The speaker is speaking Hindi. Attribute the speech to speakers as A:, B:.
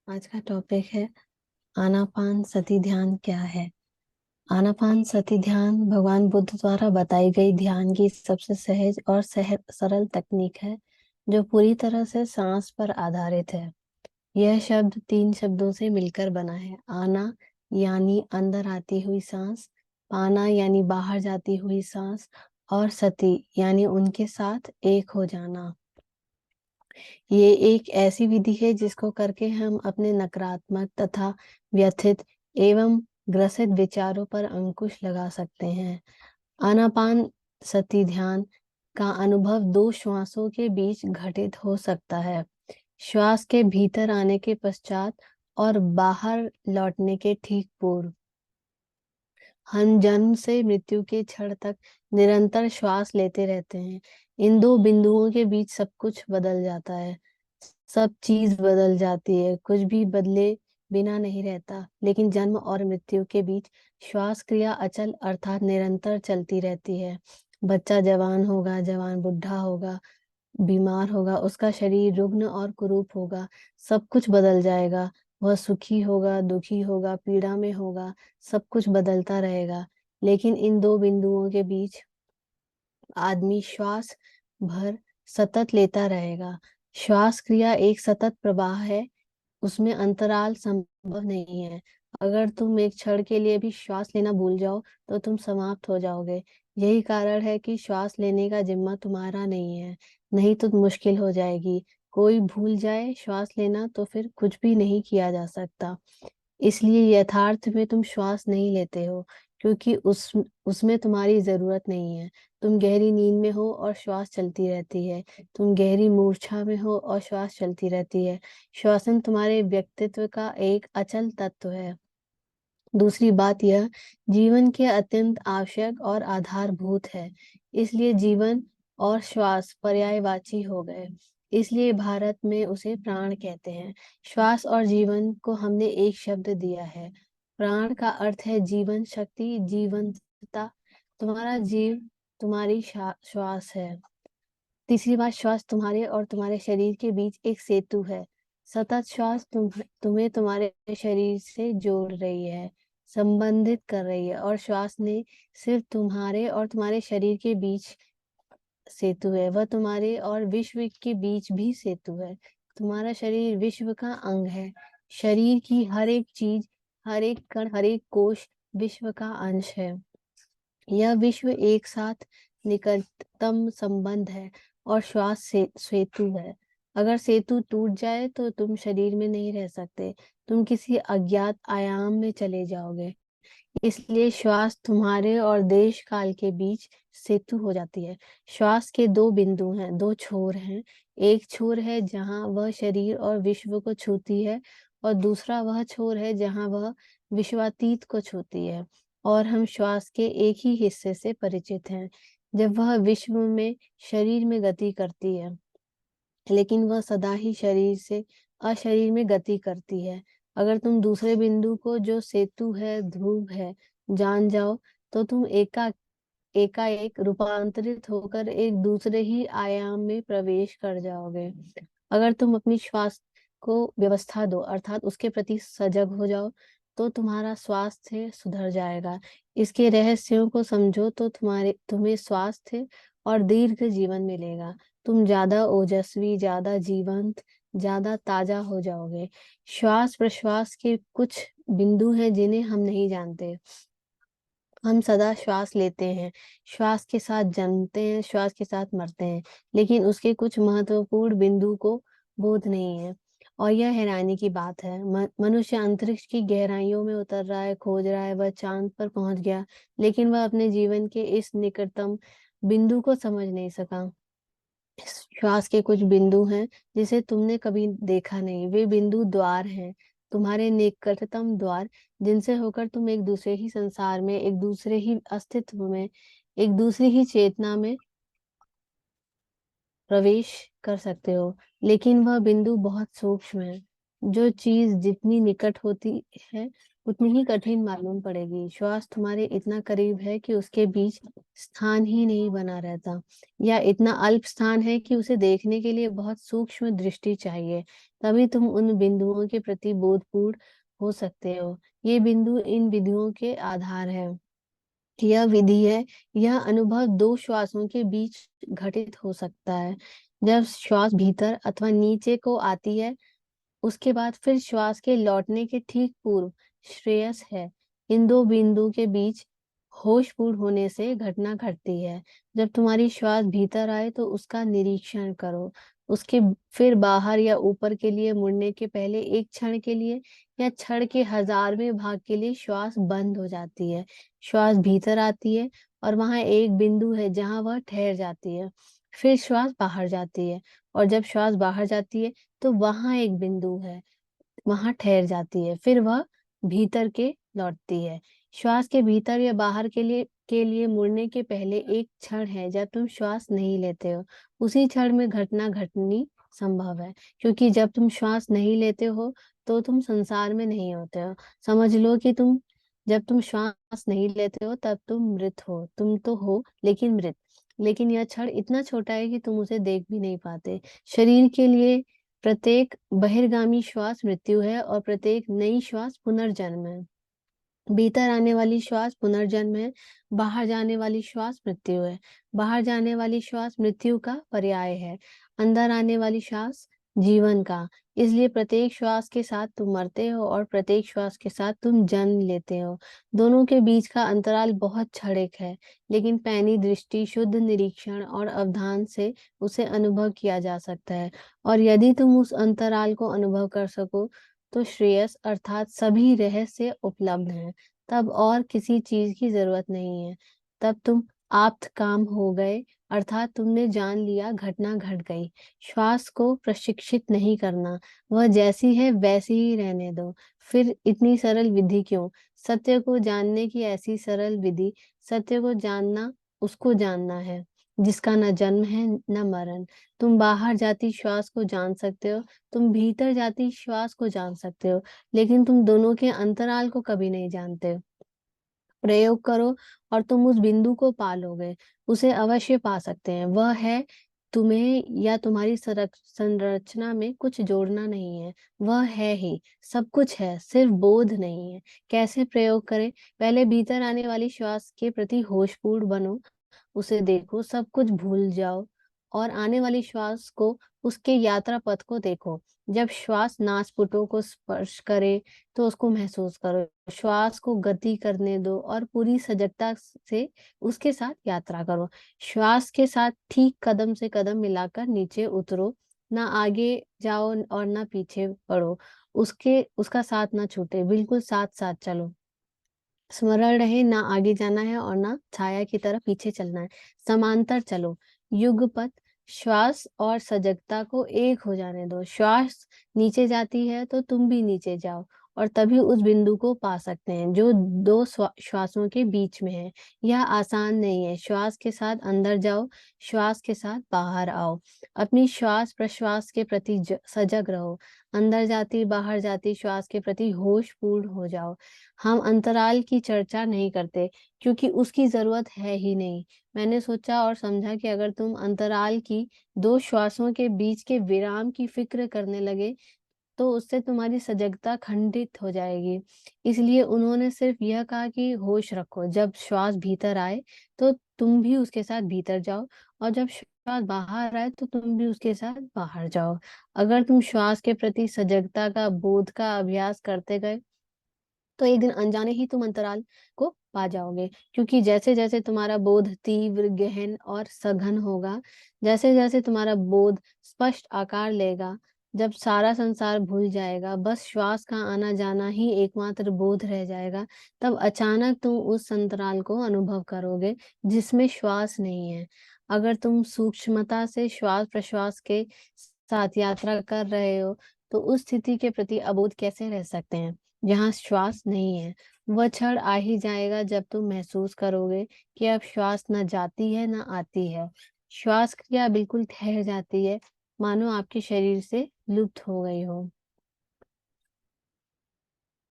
A: आज का टॉपिक है आनापान सती ध्यान क्या है। आनापान सती ध्यान भगवान बुद्ध द्वारा बताई गई ध्यान की सबसे सहज और सरल तकनीक है जो पूरी तरह से सांस पर आधारित है। यह शब्द 3 शब्दों से मिलकर बना है। आना यानी अंदर आती हुई सांस, पाना यानी बाहर जाती हुई सांस, और सती यानी उनके साथ एक हो जाना। ये एक ऐसी विधि है जिसको करके हम अपने नकारात्मक तथा व्यथित एवं ग्रसित विचारों पर अंकुश लगा सकते हैं। आनापान सती ध्यान का अनुभव 2 श्वासों के बीच घटित हो सकता है। श्वास के भीतर आने के पश्चात और बाहर लौटने के ठीक पूर्व। हम जन्म से मृत्यु के क्षण तक निरंतर श्वास लेते रहते हैं। इन 2 बिंदुओं के बीच सब कुछ बदल जाता है, सब चीज बदल जाती है, कुछ भी बदले बिना नहीं रहता। लेकिन जन्म और मृत्यु के बीच श्वास क्रिया अचल अर्थात निरंतर चलती रहती है। बच्चा जवान होगा, जवान बुढ़ा होगा, बीमार होगा, उसका शरीर रुग्ण और कुरूप होगा, सब कुछ बदल जाएगा। वह सुखी होगा, दुखी होगा, पीड़ा में होगा, सब कुछ बदलता रहेगा। लेकिन इन 2 बिंदुओं के बीच आदमी श्वास भर सतत लेता रहेगा। श्वास क्रिया एक सतत प्रवाह है, उसमें अंतराल संभव नहीं है। अगर तुम एक क्षण के लिए भी श्वास लेना भूल जाओ तो तुम समाप्त हो जाओगे। यही कारण है कि श्वास लेने का जिम्मा तुम्हारा नहीं है, नहीं तो मुश्किल हो जाएगी। कोई भूल जाए श्वास लेना तो फिर कुछ भी नहीं किया जा सकता। इसलिए यथार्थ में तुम श्वास नहीं लेते हो, क्योंकि उसमें तुम्हारी जरूरत नहीं है। तुम गहरी नींद में हो और श्वास चलती रहती है। तुम गहरी मूर्छा में हो और श्वास चलती रहती है। श्वसन तुम्हारे व्यक्तित्व का एक अचल तत्व है। दूसरी बात, यह जीवन के अत्यंत आवश्यक और आधारभूत है। इसलिए जीवन और श्वास पर्यायवाची हो गए। इसलिए भारत में उसे प्राण कहते हैं। श्वास और जीवन को हमने एक शब्द दिया है। प्राण का अर्थ है जीवन शक्ति, जीवंतता। तुम्हारा जीव तुम्हारी श्वास है। तीसरी बात, श्वास तुम्हारे और तुम्हारे शरीर के बीच एक सेतु है। सतत श्वास तुम्हें तुम्हारे शरीर से जोड़ रही है, संबंधित कर रही है, और श्वास ने सिर्फ तुम्हारे और तुम्हारे शरीर के बीच सेतु है। वह तुम्हारे और विश्व के बीच भी सेतु है। तुम्हारा शरीर विश्व का अंग है। शरीर की हर एक चीज, हर एक कण, हर एक कोश विश्व का अंश है। यह विश्व एक साथ निकटतम संबंध है और श्वास से सेतु है। अगर सेतु टूट जाए तो तुम शरीर में नहीं रह सकते, तुम किसी अज्ञात आयाम में चले जाओगे। इसलिए श्वास तुम्हारे और देश काल के बीच सेतु हो जाती है। श्वास के 2 बिंदु हैं, 2 छोर हैं। एक छोर है जहां वह शरीर और विश्व को छूती है, और दूसरा वह छोर है जहां वह विश्वातीत को छूती है। और हम श्वास के एक ही हिस्से से परिचित हैं। जब वह विश्व में शरीर में गति करती है, लेकिन वह सदा ही शरीर से अशरीर में गति करती है। अगर तुम दूसरे बिंदु को, जो सेतु है, ध्रुव है, जान जाओ, तो तुम एकाएक रूपांतरित होकर एक दूसरे ही आयाम में प्रवेश कर जाओगे। अगर तुम अपनी श्वास को व्यवस्था दो, अर्थात उसके प्रति सजग हो जाओ, तो तुम्हारा स्वास्थ्य सुधर जाएगा। इसके रहस्यों को समझो तो तुम्हें स्वास्थ्य और दीर्घ जीवन मिलेगा। तुम ज्यादा ओजस्वी, ज्यादा जीवंत, ज्यादा ताजा हो जाओगे। श्वास प्रश्वास के कुछ बिंदु हैं जिन्हें हम नहीं जानते। हम सदा श्वास लेते हैं, श्वास के साथ जन्मते हैं, श्वास के साथ मरते हैं, लेकिन उसके कुछ महत्वपूर्ण बिंदु को बोध नहीं है। और यह हैरानी की बात है। मनुष्य अंतरिक्ष की गहराइयों में उतर रहा है, खोज रहा है, वह चांद पर पहुंच गया, लेकिन वह अपने जीवन के इस निकटतम बिंदु को समझ नहीं सका। श्वास के कुछ बिंदु हैं जिसे तुमने कभी देखा नहीं। वे बिंदु द्वार हैं, तुम्हारे निकटतम द्वार, जिनसे होकर तुम एक दूसरे ही संसार में, एक दूसरे ही अस्तित्व में, एक दूसरी ही चेतना में प्रवेश कर सकते हो। लेकिन वह बिंदु बहुत सूक्ष्म है। जो चीज जितनी निकट होती है उतनी ही कठिन मालूम पड़ेगी। श्वास तुम्हारे इतना करीब है कि उसके बीच स्थान ही नहीं बना रहता, या इतना अल्प स्थान है कि उसे देखने के लिए बहुत सूक्ष्म दृष्टि चाहिए, तभी तुम उन बिंदुओं के प्रति बोधपूर्ण हो सकते हो। ये बिंदु इन विधियों के आधार है। यह विधि है, यह अनुभव दो श्वासों के बीच घटित हो सकता है। जब श्वास भीतर अथवा नीचे को आती है, उसके बाद फिर श्वास के लौटने के ठीक पूर्व श्रेयस है। इन दो बिंदु के बीच होशपूर्ण होने से घटना घटती है। जब तुम्हारी श्वास भीतर आए तो उसका निरीक्षण करो। उसके फिर बाहर या ऊपर के लिए मुड़ने के पहले एक क्षण के लिए या क्षण के 1000वें भाग के लिए श्वास बंद हो जाती है। श्वास भीतर आती है और वहां एक बिंदु है जहां वह ठहर जाती है। फिर श्वास बाहर जाती है और जब श्वास बाहर जाती है तो वहां एक बिंदु है, वहां ठहर जाती है। फिर वह भीतर के लौटती है। श्वास के भीतर या बाहर के लिए मुड़ने के पहले एक क्षण है जब तुम श्वास नहीं लेते हो। उसी क्षण में घटना घटनी संभव है, क्योंकि जब तुम श्वास नहीं लेते हो तो तुम संसार में नहीं होते हो। समझ लो कि जब तुम श्वास नहीं लेते हो तब तुम मृत हो। तुम तो हो लेकिन मृत। लेकिन यह क्षण इतना छोटा है कि तुम उसे देख भी नहीं पाते। शरीर के लिए प्रत्येक बहिर्गामी श्वास मृत्यु है और प्रत्येक नई श्वास पुनर्जन्म है। भीतर आने वाली श्वास पुनर्जन्म है, बाहर जाने वाली श्वास मृत्यु है। बाहर जाने वाली श्वास मृत्यु का पर्याय है, अंदर आने वाली श्वास जीवन का। इसलिए प्रत्येक श्वास के साथ तुम मरते हो और प्रत्येक श्वास के साथ तुम जन्म लेते हो। दोनों के बीच का अंतराल बहुत क्षणिक है, लेकिन पैनी दृष्टि, शुद्ध निरीक्षण और अवधान से उसे अनुभव किया जा सकता है। और यदि तुम उस अंतराल को अनुभव कर सको तो श्रेयस अर्थात सभी रहस्य उपलब्ध हैं। तब और किसी चीज की जरूरत नहीं है। तब तुम आप्त काम हो गए, अर्थात तुमने जान लिया, घटना घट गई। श्वास को प्रशिक्षित नहीं करना, वह जैसी है वैसी ही रहने दो। फिर इतनी सरल विधि क्यों? सत्य को जानने की ऐसी सरल विधि। सत्य को जानना उसको जानना है जिसका न जन्म है न मरण। तुम बाहर जाती श्वास को जान सकते हो, तुम भीतर जाती श्वास को जान सकते हो, लेकिन तुम दोनों के अंतराल को कभी नहीं जानते। प्रयोग करो और तुम उस बिंदु को पालोगे। उसे अवश्य पा सकते हैं। वह है, तुम्हें या तुम्हारी संरचना में कुछ जोड़ना नहीं है। वह है ही, सब कुछ है, सिर्फ बोध नहीं है। कैसे प्रयोग करें? पहले भीतर आने वाली श्वास के प्रति होशपूर्ण बनो, उसे देखो, सब कुछ भूल जाओ और आने वाली श्वास को, उसके यात्रा पथ को देखो। जब श्वास नासपुटों को स्पर्श करे तो उसको महसूस करो। श्वास को गति करने दो और पूरी सजगता से उसके साथ यात्रा करो। श्वास के साथ ठीक कदम से कदम मिलाकर नीचे उतरो, ना आगे जाओ और ना पीछे बढ़ो। उसका साथ ना छूटे, बिल्कुल साथ साथ चलो। स्मरण रहे, ना आगे जाना है और ना छाया की तरह पीछे चलना है। समांतर चलो, युगपत। श्वास और सजगता को एक हो जाने दो। श्वास नीचे जाती है तो तुम भी नीचे जाओ और तभी उस बिंदु को पा सकते हैं जो दो श्वासों के बीच में है। यह आसान नहीं है। श्वास के साथ अंदर जाओ, श्वास के साथ बाहर आओ। अपनी श्वास प्रश्वास के प्रति सजग रहो। अंदर जाती बाहर जाती श्वास के प्रति होशपूर्ण हो जाओ। हम अंतराल की चर्चा नहीं करते क्योंकि उसकी जरूरत है ही नहीं। मैंने सोचा और समझा कि अगर तुम अंतराल की, दो श्वासों के बीच के विराम की फिक्र करने लगे तो उससे तुम्हारी सजगता खंडित हो जाएगी। इसलिए उन्होंने सिर्फ यह कहा कि होश रखो। जब श्वास भीतर आए तो तुम भी उसके साथ भीतर जाओ और जब श्वास बाहर आए तो तुम भी उसके साथ बाहर जाओ। अगर तुम श्वास के प्रति सजगता का, बोध का अभ्यास करते गए तो एक दिन अनजाने ही तुम अंतराल को पा जाओगे, क्योंकि जैसे जैसे तुम्हारा बोध तीव्र, गहन और सघन होगा, जैसे जैसे तुम्हारा बोध स्पष्ट आकार लेगा, जब सारा संसार भूल जाएगा, बस श्वास का आना जाना ही एकमात्र बोध रह जाएगा, तब अचानक तुम उस अंतराल को अनुभव करोगे जिसमें श्वास नहीं है। अगर तुम सूक्ष्मता से श्वास प्रश्वास के साथ यात्रा कर रहे हो तो उस स्थिति के प्रति अबोध कैसे रह सकते हैं जहाँ श्वास नहीं है? वह क्षण आ ही जाएगा जब तुम महसूस करोगे कि अब श्वास न जाती है न आती है। श्वास क्रिया बिल्कुल ठहर जाती है, मानो आपके शरीर से लुप्त हो गई हो।